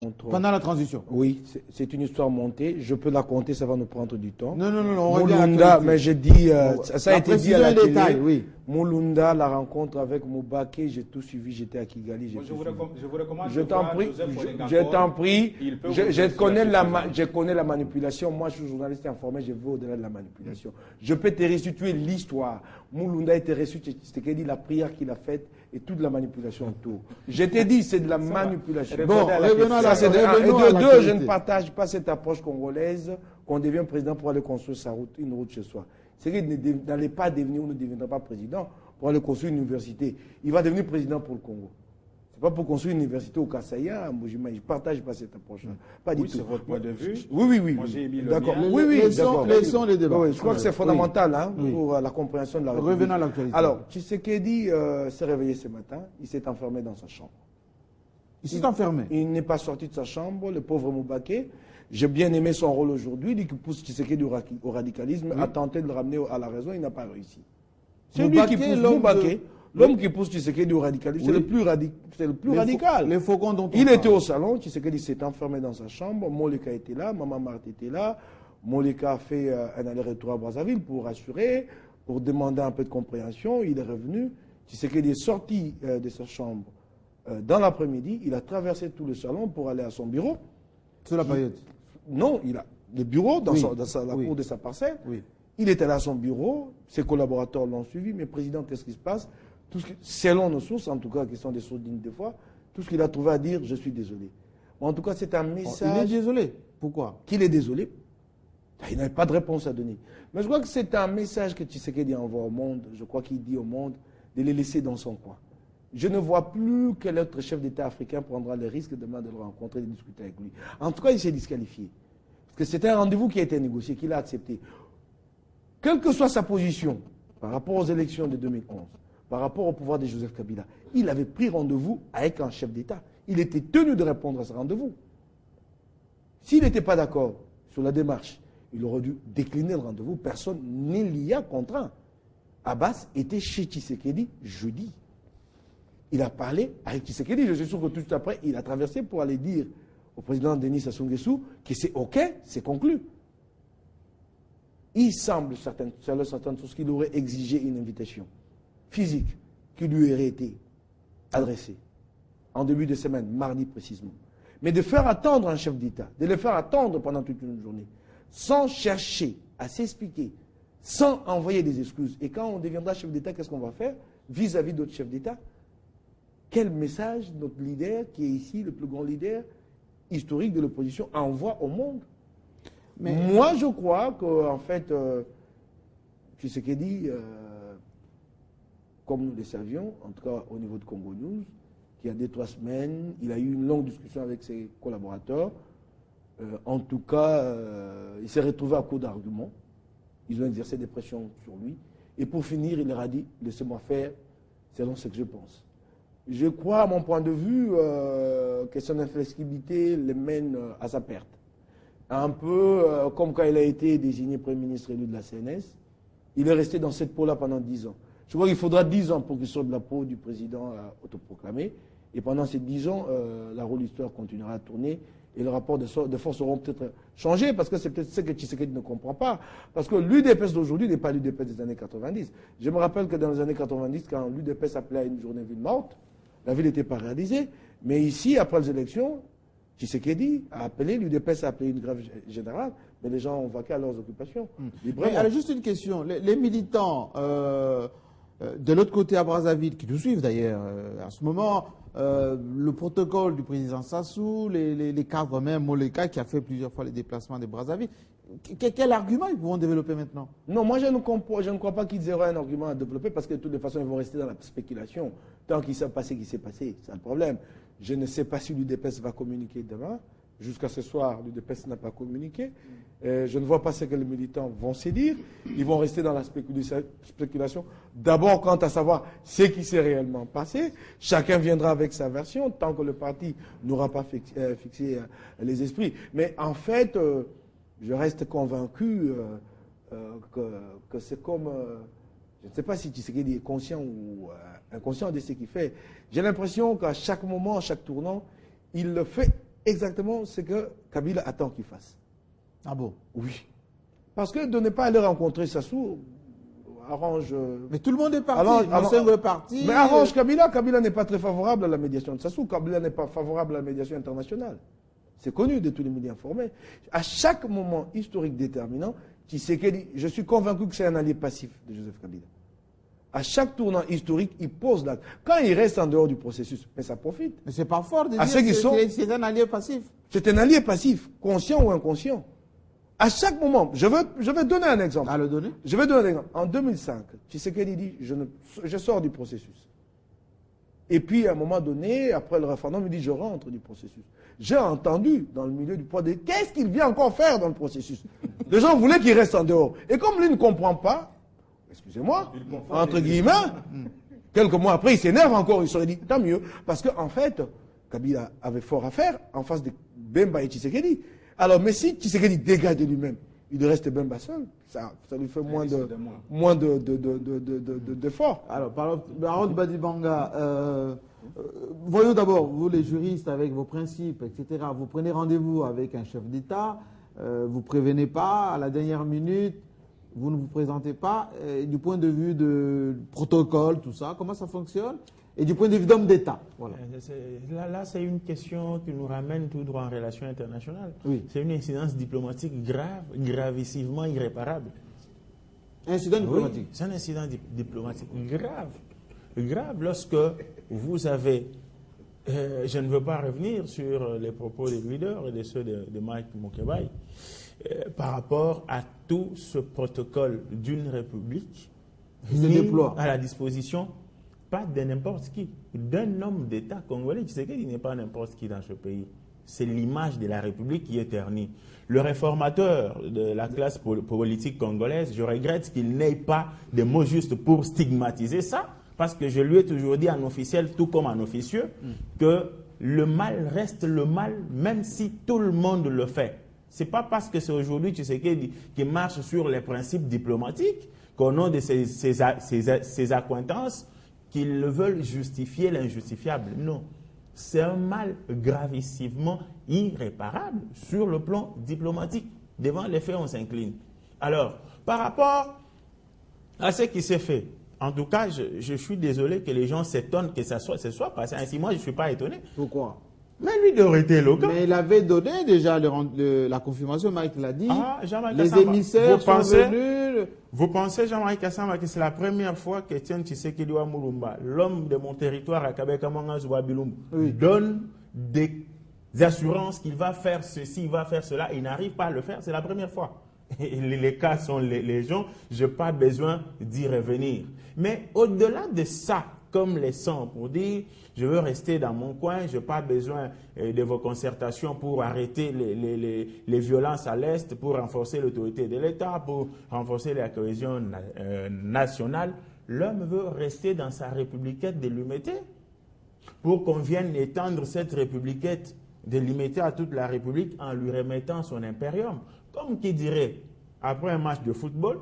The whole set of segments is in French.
Pendant la transition. Oui, c'est une histoire montée. Je peux la compter, ça va nous prendre du temps. Non, on Moulunda, mais j'ai dit, ça a été dit à la télé. Détail, oui. Moulunda, la rencontre avec Moubaké, j'ai tout suivi, j'étais à Kigali. Je vous recommande je t'en prie, je connais la manipulation. Moi, je suis journaliste informé, je vais au-delà de la manipulation. Je peux te restituer l'histoire. Moulunda était reçu, c'était dit la prière qu'il a faite et toute la manipulation autour. Je t'ai dit, c'est de la manipulation. Bon, revenons à la deux, je ne partage pas cette approche congolaise qu'on devient président pour aller construire une route chez soi. C'est qu'il n'allait pas devenir ou ne deviendra pas président pour aller construire une université. Il va devenir président pour le Congo. Ce n'est pas pour construire une université au Kassaya, je ne partage pas cette approche-là. Pas du tout. C'est votre point de vue. Oui. D'accord. Laissons les débats. Je crois que c'est fondamental pour la compréhension de la République. Revenons à l'actualité. Alors, Tshisekedi s'est réveillé ce matin, il s'est enfermé dans sa chambre. Il s'est enfermé. Il n'est pas sorti de sa chambre, le pauvre Moubaké. J'ai bien aimé son rôle aujourd'hui, il pousse Tshisekedi au radicalisme, a tenté de le ramener à la raison, il n'a pas réussi. C'est lui qui pousse Moubaké. L'homme qui pousse Tshisekedi au radicalisme, c'est le plus radical. Les faucons dont il était au salon, Tshisekedi s'est enfermé dans sa chambre, Moleka était là, Maman Marthe était là. Moleka a fait un aller-retour à Brazzaville pour rassurer, pour demander un peu de compréhension. Il est revenu. Tshisekedi est sorti de sa chambre dans l'après-midi. Il a traversé tout le salon pour aller à son bureau. Sur la paillette? Non, il a le bureau dans la cour de sa parcelle. Oui. Il était là à son bureau. Ses collaborateurs l'ont suivi. Mais président, qu'est-ce qui se passe? Selon nos sources, en tout cas, qui sont des sources dignes des fois, tout ce qu'il a trouvé à dire, je suis désolé. En tout cas, c'est un message. Il est désolé. Pourquoi? Qu'il est désolé. Il n'avait pas de réponse à donner. Mais je crois que c'est un message que Tshisekedi envoie au monde. Je crois qu'il dit au monde de les laisser dans son coin. Je ne vois plus quel autre chef d'État africain prendra le risque demain de le rencontrer et de discuter avec lui. En tout cas, il s'est disqualifié. Parce que c'était un rendez-vous qui a été négocié, qu'il a accepté. Quelle que soit sa position par rapport aux élections de 2011, par rapport au pouvoir de Joseph Kabila, il avait pris rendez-vous avec un chef d'État. Il était tenu de répondre à ce rendez-vous. S'il n'était pas d'accord sur la démarche, il aurait dû décliner le rendez-vous. Personne ne l'y a contraint. Abbas était chez Tshisekedi jeudi. Il a parlé avec Tshisekedi. Je suis sûr que tout de suite après, il a traversé pour aller dire au président Denis Sassou Nguesso que c'est OK, c'est conclu. Il semble, certaines sources, qu'il aurait exigé une invitation physique qui lui aurait été adressée en début de semaine, mardi précisément. Mais de faire attendre un chef d'État, de le faire attendre pendant toute une journée, sans chercher à s'expliquer, sans envoyer des excuses. Et quand on deviendra chef d'État, qu'est-ce qu'on va faire vis-à-vis d'autres chefs d'État? Quel message notre leader, qui est ici le plus grand leader historique de l'opposition, envoie au monde? Mais moi, je crois qu'en fait, Tshisekedi, comme nous le savions, en tout cas au niveau de Congo News, qui a 2-3 semaines, il a eu une longue discussion avec ses collaborateurs. En tout cas, il s'est retrouvé à court d'arguments. Ils ont exercé des pressions sur lui. Et pour finir, il leur a dit, laissez-moi faire selon ce que je pense. Je crois, à mon point de vue, que son inflexibilité le mène à sa perte. Un peu comme quand il a été désigné Premier ministre élu de la CNS. Il est resté dans cette peau-là pendant 10 ans. Je crois qu'il faudra 10 ans pour qu'il sorte de la peau du président autoproclamé. Et pendant ces 10 ans, la roue de l'histoire continuera à tourner. Et le rapport de force auront peut-être changé, parce que c'est peut-être ce que Tshisekedi ne comprend pas. Parce que l'UDPS d'aujourd'hui n'est pas l'UDPS des années 90. Je me rappelle que dans les années 90, quand l'UDPS appelait à une journée ville morte, la ville n'était pas réalisée. Mais ici, après les élections, Tshisekedi a appelé, l'UDPS a appelé une grève générale, mais les gens ont vaqué à leurs occupations. Mais alors, juste une question. Les militants de l'autre côté à Brazzaville, qui nous suivent d'ailleurs en ce moment, le protocole du président Sassou, les cadres même, Moleka, qui a fait plusieurs fois les déplacements de Brazzaville, quel argument ils pourront développer maintenant? Non, moi je ne crois pas qu'ils auraient un argument à développer, parce que de toute façon ils vont rester dans la spéculation. Tant qu'ils savent pas ce qui s'est passé, c'est un problème. Je ne sais pas si l'UDPS va communiquer demain. Jusqu'à ce soir, l'UDPS n'a pas communiqué. Je ne vois pas ce que les militants vont se dire. Ils vont rester dans la spéculation. D'abord, quant à savoir ce qui s'est réellement passé. Chacun viendra avec sa version, tant que le parti n'aura pas fixé les esprits. Mais en fait, je reste convaincu que c'est comme... je ne sais pas si Tshisekedi est conscient ou inconscient de ce qu'il fait. J'ai l'impression qu'à chaque moment, à chaque tournant, il le fait exactement ce que Kabila attend qu'il fasse. Ah bon? Oui. Parce que de ne pas aller rencontrer Sassou arrange... Mais tout le monde est parti. Monsengo est parti. Mais arrange Kabila. Kabila n'est pas très favorable à la médiation de Sassou. Kabila n'est pas favorable à la médiation internationale. C'est connu de tous les médias informés. À chaque moment historique déterminant, Tshisekedi, je suis convaincu que c'est un allié passif de Joseph Kabila. À chaque tournant historique, il pose l'acte. Quand il reste en dehors du processus, mais ça profite. Mais c'est pas fort de dire À ceux qui sont- que c'est un allié passif. C'est un allié passif, conscient ou inconscient. À chaque moment, je vais donner un exemple. À le donner. Je vais donner un exemple. En 2005, Tshisekedi dit je sors du processus. Et puis, à un moment donné, après le référendum, il dit je rentre du processus. J'ai entendu dans le milieu du poids de qu'est-ce qu'il vient encore faire dans le processus. Les gens voulaient qu'il reste en dehors. Et comme lui ne comprend pas, excusez-moi, entre guillemets, quelques mois après, il s'énerve encore. Il serait dit tant mieux. Parce qu'en fait, Kabila avait fort à faire en face de Bemba et Tshisekedi. Alors, mais si Tshisekedi dégage de lui-même, il reste Bemba seul, ça lui fait moins d'efforts. Alors, Baron Badibanga, voyons d'abord, vous les juristes, avec vos principes, etc., vous prenez rendez-vous avec un chef d'État, vous prévenez pas, à la dernière minute, vous ne vous présentez pas, du point de vue de protocole, tout ça, comment ça fonctionne? Et du point de vue d'homme d'État. Voilà. Là, c'est une question qui nous ramène tout droit en relations internationales. Oui. C'est une incidence diplomatique grave, gravissivement irréparable. Incident diplomatique. Oui, c'est un incident diplomatique grave. Grave lorsque vous avez... je ne veux pas revenir sur les propos des leaders et de ceux de Mike Mukebai par rapport à tout ce protocole d'une république mis à la disposition pas de n'importe qui, d'un homme d'État congolais. Tu sais qu'il n'est pas n'importe qui dans ce pays. C'est l'image de la République qui est ternie. Le réformateur de la classe politique congolaise, je regrette qu'il n'ait pas de mots justes pour stigmatiser ça, parce que je lui ai toujours dit en officiel, tout comme en officieux, que le mal reste le mal, même si tout le monde le fait. Ce n'est pas parce que c'est aujourd'hui Tshisekedi qui marche sur les principes diplomatiques qu'au nom de ses accointances, qu'ils veulent justifier l'injustifiable. Non. C'est un mal gravissivement irréparable sur le plan diplomatique. Devant les faits, on s'incline. Alors, par rapport à ce qui s'est fait, en tout cas, je suis désolé que les gens s'étonnent que ça soit passé ainsi. Moi, je ne suis pas étonné. Pourquoi? Mais lui, il aurait été éloquent. Mais il avait donné déjà la confirmation, Mike l'a dit. Ah, les émissaires sont venus. Vous pensez, Jean-Marie Kassama, que c'est la première fois qu'Etienne Tshisekedi wa Mulumba, l'homme de mon territoire à Kabeka-Manga Zouabilum, donne des assurances qu'il va faire ceci, il va faire cela, il n'arrive pas à le faire, c'est la première fois. Et les cas sont les gens, je n'ai pas besoin d'y revenir. Mais au-delà de ça, comme les sangs, pour dire je veux rester dans mon coin, je n'ai pas besoin de vos concertations pour arrêter les violences à l'Est, pour renforcer l'autorité de l'État, pour renforcer la cohésion nationale. L'homme veut rester dans sa républiquette de l'humité pour qu'on vienne étendre cette républiquette de l'humité à toute la République en lui remettant son impérium. Comme qui dirait, après un match de football,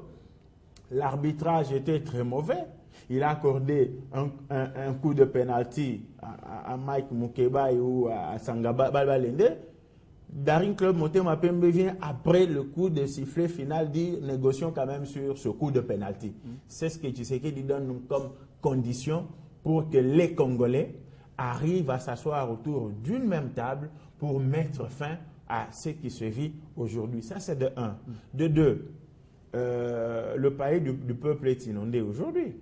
l'arbitrage était très mauvais. Il a accordé un coup de pénalty à Mike Mukebai ou à Sangaba Balbalende. Darin Club Motema Pembe vient après le coup de sifflet final dire négocions quand même sur ce coup de pénalty. C'est ce que Tshisekedi donne comme condition pour que les Congolais arrivent à s'asseoir autour d'une même table pour mettre fin à ce qui se vit aujourd'hui. Ça, c'est de un. De deux, le pays du peuple est inondé aujourd'hui.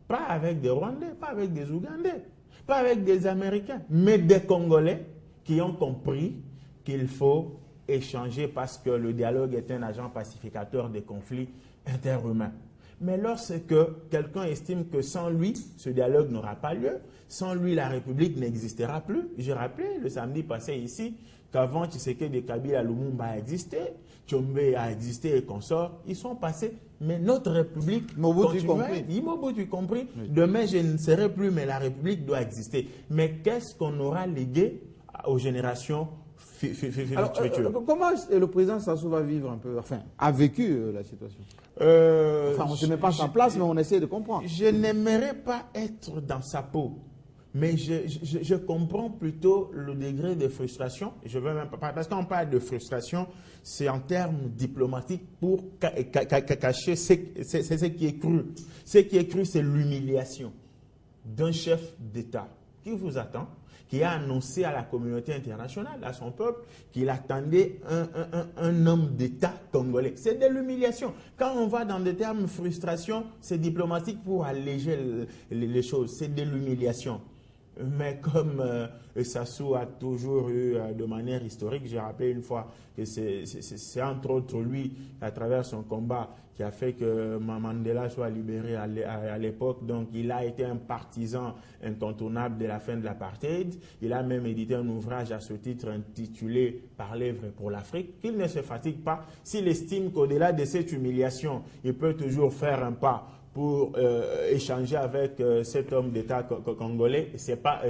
Pas avec des Rwandais, pas avec des Ougandais, pas avec des Américains, mais des Congolais qui ont compris qu'il faut échanger parce que le dialogue est un agent pacificateur des conflits interhumains. Mais lorsque quelqu'un estime que sans lui, ce dialogue n'aura pas lieu, sans lui, la République n'existera plus. J'ai rappelé le samedi passé ici qu'avant Tshisekedi Kabila Lumumba a existé, Tshombe a existé et consorts, ils sont passés. Mais notre République, Mobutu compris. Mobutu compris. Oui. Demain, je ne serai plus, mais la République doit exister. Mais qu'est-ce qu'on aura légué aux générations futures? Comment le président Sassou va vivre un peu, enfin, a vécu la situation? Enfin, on ne se met pas à sa place, mais on essaie de comprendre. Je n'aimerais pas être dans sa peau. Mais je comprends plutôt le degré de frustration. Je veux même pas, parce qu'on parle de frustration, c'est en termes diplomatiques pour cacher ce qui est cru. Ce qui est cru, c'est l'humiliation d'un chef d'État qui vous attend, qui a annoncé à la communauté internationale, à son peuple, qu'il attendait un homme d'État congolais. C'est de l'humiliation. Quand on va dans des termes frustration, c'est diplomatique pour alléger les choses. C'est de l'humiliation. Mais comme Sassou a toujours eu, de manière historique, j'ai rappelé une fois que c'est entre autres lui, à travers son combat, qui a fait que Mandela soit libéré à l'époque. Donc il a été un partisan incontournable de la fin de l'apartheid. Il a même édité un ouvrage à ce titre intitulé « Parler vrai pour l'Afrique ». Qu'il ne se fatigue pas. S'il estime qu'au-delà de cette humiliation, il peut toujours faire un pas pour échanger avec cet homme d'État congolais, c'est pas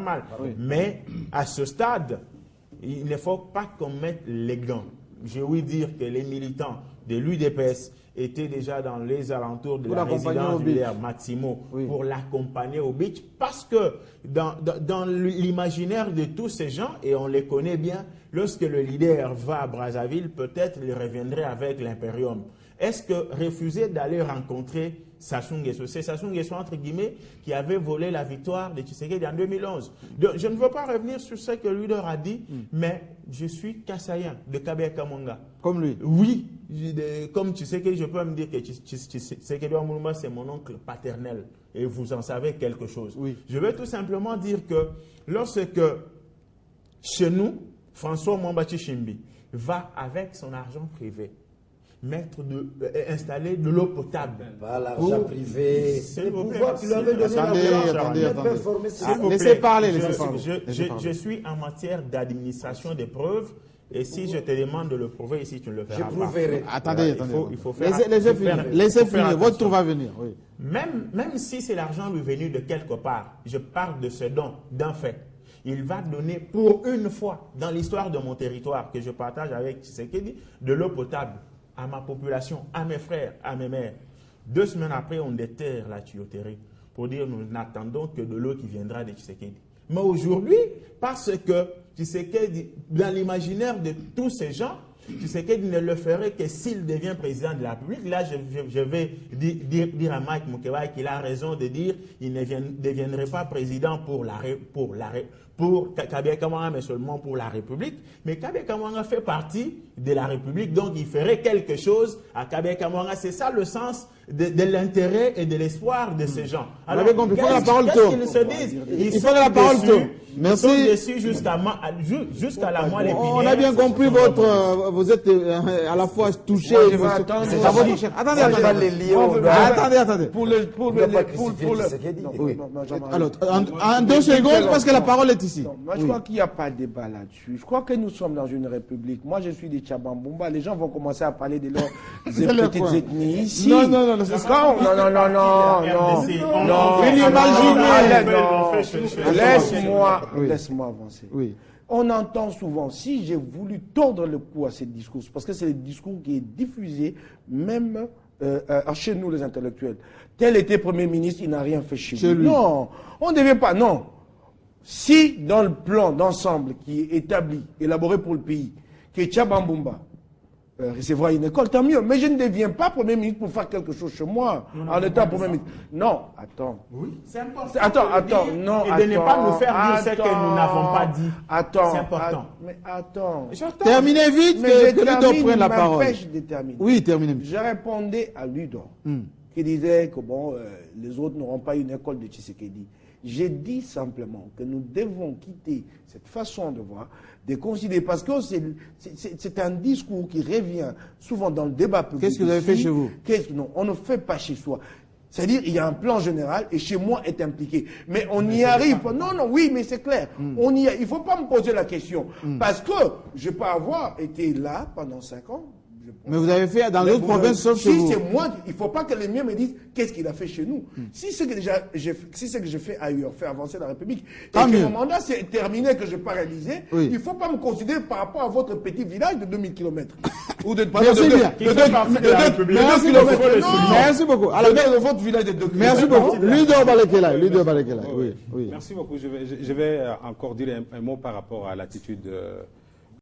mal. Oui. Mais à ce stade, il ne faut pas qu'on mette les gants. Je veux dire que les militants de l'UDPS étaient déjà dans les alentours de la résidence du leader Maximo pour l'accompagner au beach, parce que dans l'imaginaire de tous ces gens, et on les connaît bien, lorsque le leader va à Brazzaville, peut-être il reviendrait avec l'Imperium. Est-ce que refuser d'aller rencontrer Sassou Nguesso, c'est Sassou Nguesso entre guillemets qui avait volé la victoire de Tshisekedi en 2011. Donc, je ne veux pas revenir sur ce que lui leur a dit, mais je suis Kassaïen de Kabé Kamanga. Comme lui? Oui, comme Tshisekedi, je peux me dire que Tshisekedi Ouamouloumba c'est mon oncle paternel et vous en savez quelque chose. Oui. Je veux tout simplement dire que lorsque chez nous, François Mwamba Chimbi va avec son argent privé installer de l'eau potable. Pas l'argent privé. C'est le pouvoir qu'il avait donné. Laissez parler. Je suis en matière d'administration des preuves. Et si je te demande de le prouver ici, tu ne le feras pas. Je prouverai. Attendez. Il faut faire. Laissez finir. Votre tour va venir. Oui. Même si c'est l'argent lui venu de quelque part, je parle de ce don, d'un fait. Il va donner pour une fois dans l'histoire de mon territoire que je partage avec Tshisekedi de l'eau potable à ma population, à mes frères, à mes mères. 2 semaines après, on déterre la tuyauterie pour dire nous n'attendons que de l'eau qui viendra de Tshisekedi. Mais aujourd'hui, parce que Tshisekedi, dans l'imaginaire de tous ces gens, Tshisekedi ne le ferait que s'il devient président de la République. Là, je vais dire à Mike Mukebai qu'il a raison de dire qu'il ne deviendrait pas président pour Kabé Kamanga, mais seulement pour la République. Mais Kabé Kamanga fait partie de la République, donc il ferait quelque chose à Kabé Kamanga. C'est ça le sens de l'intérêt et de l'espoir de ces gens. Alors, il faut que la parole tourne. Qu'est-ce qu'ils se disent? Il faut que la parole tourne. Merci. Ils sont déçus jusqu'à la moelle épinière. On a bien compris vous êtes à la fois touché. Attendez. Alors, en 2 secondes, parce que la parole est ici. Moi, je crois qu'il n'y a pas de débat là-dessus. Je crois que nous sommes dans une république. Moi, je suis des Tchabambumba. Les gens vont commencer à parler de leurs petites ethnies ici. Non. Non. Laisse-moi avancer. Oui. On entend souvent, si j'ai voulu tordre le cou à ce discours, parce que c'est le discours qui est diffusé même chez nous les intellectuels. Tel était Premier ministre, il n'a rien fait chez lui. Non, on ne devait pas, non. Si dans le plan d'ensemble qui est établi, élaboré pour le pays, que Tchabambumba recevoir une école, tant mieux. Mais je ne deviens pas Premier ministre pour faire quelque chose chez moi, en étant Premier ministre. Non, attends. Oui, c'est important. Attends, non, et de ne pas nous faire dire ce que nous n'avons pas dit. Attends. C'est important. Mais attends. Terminez vite, que Ludo prenne la parole. De terminer. Oui, terminez. Je répondais à Ludo, qui disait que bon, les autres n'auront pas une école de Tshisekedi. J'ai dit simplement que nous devons quitter cette façon de voir, de considérer, parce que c'est un discours qui revient souvent dans le débat public. Qu'est-ce que vous avez fait chez vous? Non, on ne fait pas chez soi. C'est-à-dire, il y a un plan général et chez moi est impliqué. Mais on y arrive. Non, oui, mais c'est clair. On y il ne faut pas me poser la question. Parce que je peux avoir été là pendant 5 ans. Mais vous avez fait dans Mais d'autres vous provinces sauf chez Si vous. c'est moi, il ne faut pas que les miens me disent qu'est-ce qu'il a fait chez nous. Si c'est que j'ai fait ailleurs, fait avancer la République, Tant et que mieux. mon mandat c'est terminé, que je n'ai pas réalisé, Oui. il ne faut pas me considérer par rapport à votre petit village de 2000 km. Ou de, Merci bien. Qui fait partie de la République. Merci Il faut beaucoup. le souligner. Merci beaucoup. Alors, de votre village de 2 km. merci beaucoup. Ludo Balekela. Ludo Balekela. Oui, oui. Merci beaucoup. Je vais encore dire un mot par rapport à l'attitude